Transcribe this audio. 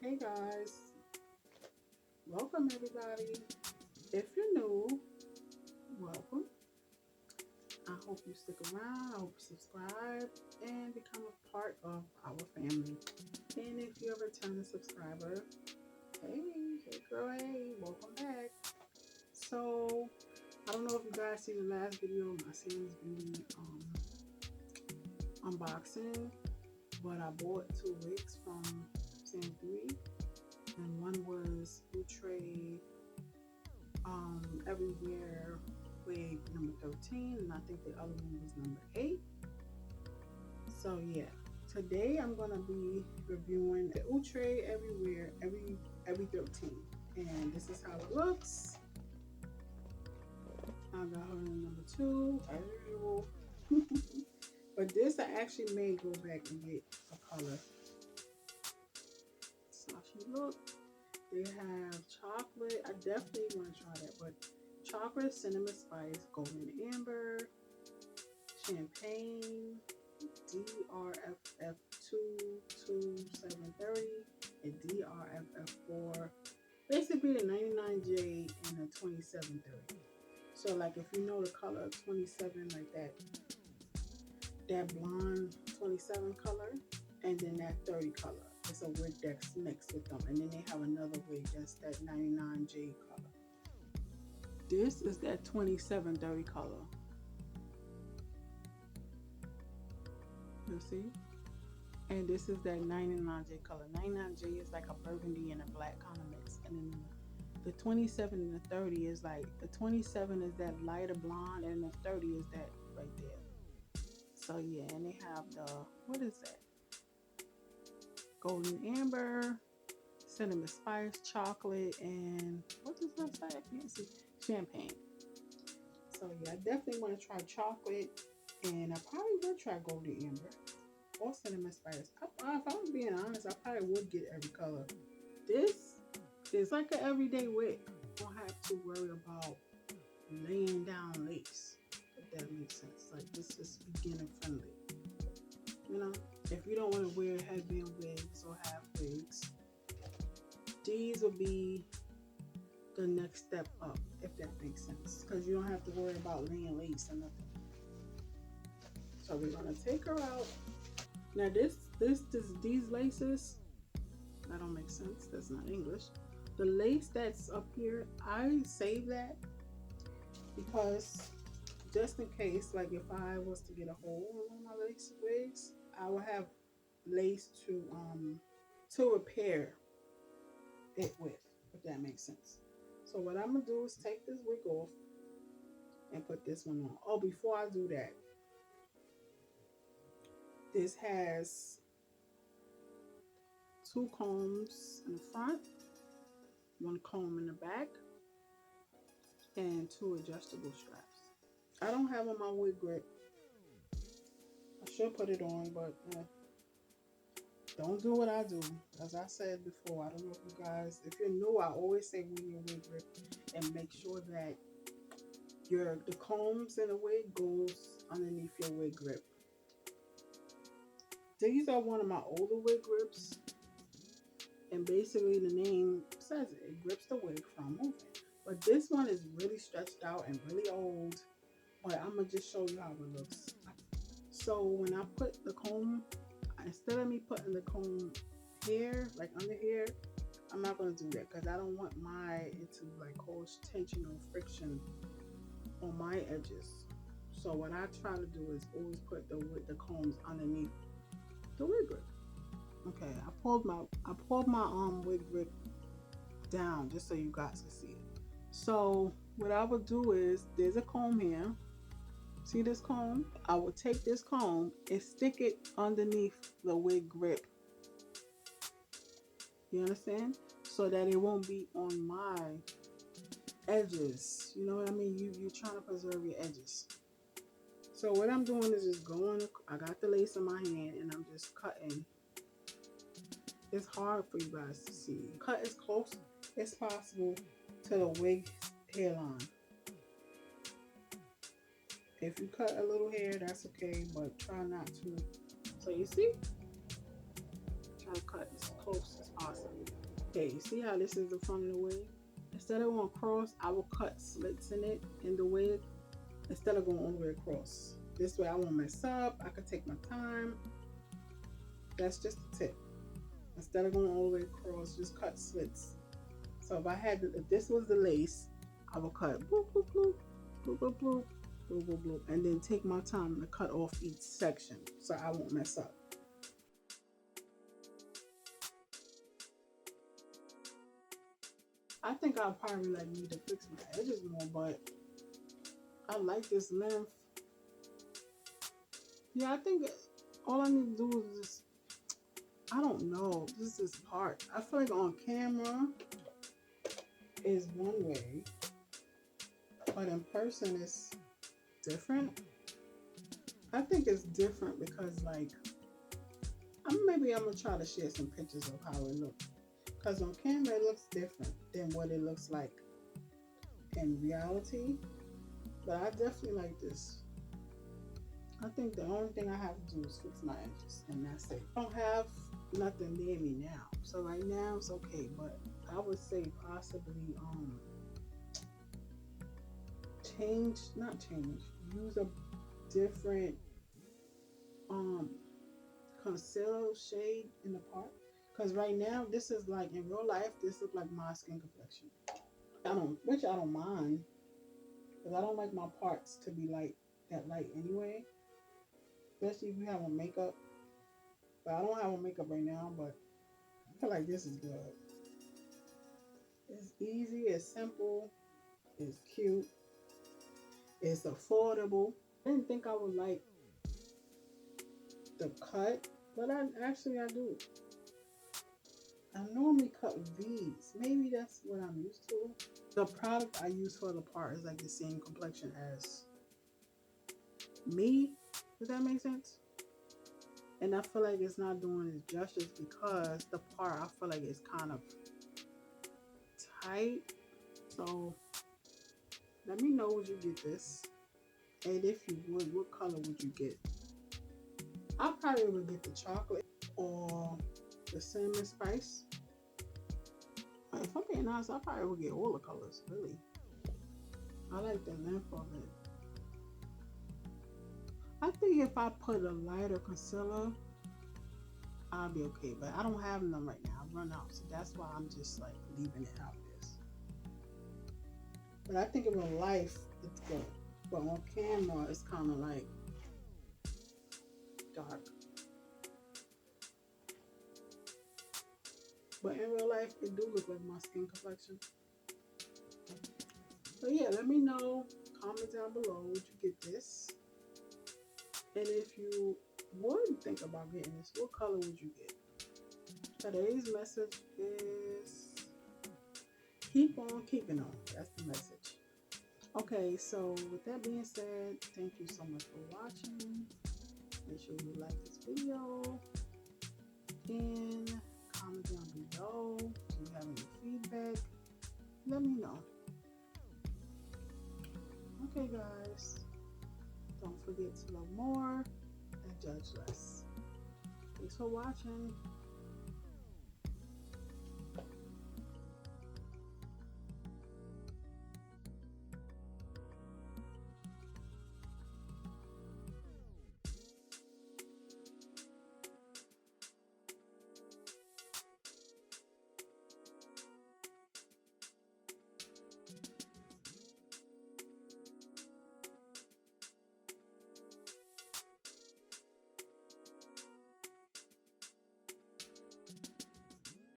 Hey guys, welcome everybody. If you're new, welcome. I hope you stick around, I hope you subscribe and become a part of our family. And if you're a returning subscriber, hey girl, hey, welcome back. So, I don't know if you guys see the last video of my Sam's Beauty unboxing, but I bought two wigs from Sam's Beauty, and one was Outre Everywear wig number 13, and I think the other one was number 8. So yeah, today I'm gonna be reviewing the Outre Everywhere every 13, and this is how it looks. I got her in number 2 as usual. But this I actually may go back and get a color. So she look. They have chocolate. I definitely want to try that, but chocolate, cinnamon spice, golden amber, champagne, DRFF22730, and DRFF4. Basically the 99J and the 2730. So like if you know the color 27, like that blonde 27 color, and then that 30 color. It's a wig that's mixed with them. And then they have another wig that's that 99J color. This is that 2730 color. You see? And this is that 99J color. 99J is like a burgundy and a black kind of mix. And then the 27 and the 30 is like, the 27 is that lighter blonde and the 30 is that right there. So yeah, and they have the, what is that? Golden amber, cinnamon spice, chocolate, and what does that say? I can't see. Champagne. So yeah, I definitely want to try chocolate, and I probably would try golden amber or cinnamon spice. If I was being honest, I probably would get every color. This is like an everyday wig. You don't have to worry about laying down lace, if that makes sense. Like this is beginner friendly. You know, if you don't want to wear headband wigs or half wigs, these will be the next step up, if that makes sense, because you don't have to worry about laying lace or nothing. So we're gonna take her out. Now these laces, that don't make sense. That's not English. The lace that's up here, I save that because just in case, like if I was to get a hole in one of my lace wigs, I would have lace to repair it with, if that makes sense. So what I'm gonna do is take this wig off and put this one on. Oh, before I do that, this has two combs in the front, one comb in the back, and two adjustable straps. I don't have on my wig grip. I should put it on, but don't do what I do. As I said before, I don't know if you guys, if you're new, I always say wear your wig grip and make sure that the combs in the wig goes underneath your wig grip. These are one of my older wig grips, and basically the name says it, it grips the wig from moving. But this one is really stretched out and really old, but I'm gonna just show you how it looks. So when I put the comb, instead of me putting the comb here, like under here, I'm not gonna do that because I don't want it to like cause tension or friction on my edges. So what I try to do is always put the combs underneath the wig grip. Okay, I pulled my wig grip down just so you guys can see it. So what I would do is there's a comb here. See this comb? I will take this comb and stick it underneath the wig grip. You understand? So that it won't be on my edges. You know what I mean? You're trying to preserve your edges. So what I'm doing is just going, I got the lace in my hand and I'm just cutting. It's hard for you guys to see. Cut as close as possible to the wig hairline. If you cut a little hair, that's okay, but try not to. So you see? Try to cut as close as possible. Okay, you see how this is the front of the wig? Instead of going across, I will cut slits in the wig instead of going all the way across. This way I won't mess up. I can take my time. That's just a tip. Instead of going all the way across, just cut slits. So if this was the lace, I will cut bloop, bloop, bloop, bloop, bloop, bloop, bloop, bloop, bloop, and then take my time to cut off each section so I won't mess up. I think I'll probably like need to fix my edges more, but I like this length. Yeah, I think all I need to do is just, I don't know, just this part. I feel like on camera is one way, but in person it's different. I think it's different because like, maybe I'm gonna try to share some pictures of how it looks. Because on camera it looks different than what it looks like in reality. But I definitely like this. I think the only thing I have to do is fix my edges, and that's it. I don't have nothing near me now, so right now it's okay. But I would say possibly use a different concealer shade in the part. Because right now this is like, in real life this looks like my skin complexion. Which I don't mind, because I don't like my parts to be that light anyway, especially if you have on makeup. But I don't have on makeup right now, but I feel like this is good. It's easy, it's simple, it's cute, it's affordable. I didn't think I would like the cut, but I do. I normally cut V's. Maybe that's what I'm used to. The product I use for the part is like the same complexion as me. Does that make sense? And I feel like it's not doing it justice because the part, I feel like it's kind of tight. So let me know would you get this, and if you would, what color would you get? I probably would get the chocolate or the cinnamon spice. If I'm being honest, I probably would get all the colors, really. I like the length of it. I think if I put a lighter concealer, I'll be okay. But I don't have none right now. I've run out. So that's why I'm just like leaving it how it is. But I think in real life, it's good. But on camera, it's kind of like dark. But in real life, it do look like my skin complexion. So yeah, let me know. Comment down below, would you get this? And if you would think about getting this, what color would you get? Today's message is keep on keeping on. That's the message. Okay, so with that being said, thank you so much for watching. Make sure you like this video and comment down below. Do you have any feedback? Let me know. Okay, guys. Don't forget to love more and judge less. Thanks for watching.